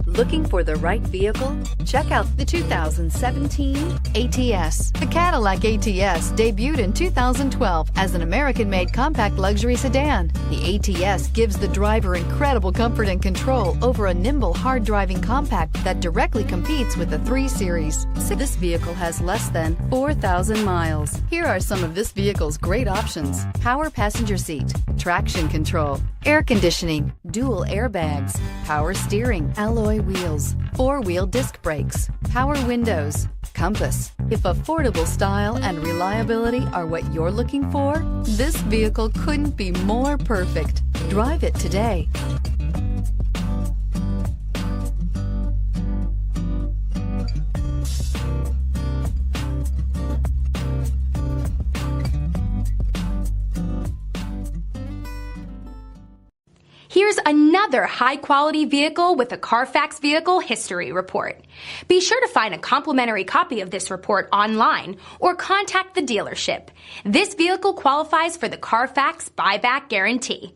Looking for the right vehicle? Check out the 2017 ATS. The Cadillac ATS debuted in 2012 as an American-made compact luxury sedan. The ATS gives the driver incredible comfort and control over a nimble, hard-driving compact that directly competes with the 3 Series. This vehicle has less than 4,000 miles. Here are some of this vehicle's great options: power passenger seat, traction control, air conditioning, dual airbags, power steering, alloy wheels, 4-wheel disc brakes, power windows, compass. If affordable style and reliability are what you're looking for, this vehicle couldn't be more perfect. Drive it today. Here's another high-quality vehicle with a Carfax Vehicle History Report. Be sure to find a complimentary copy of this report online or contact the dealership. This vehicle qualifies for the Carfax Buyback Guarantee.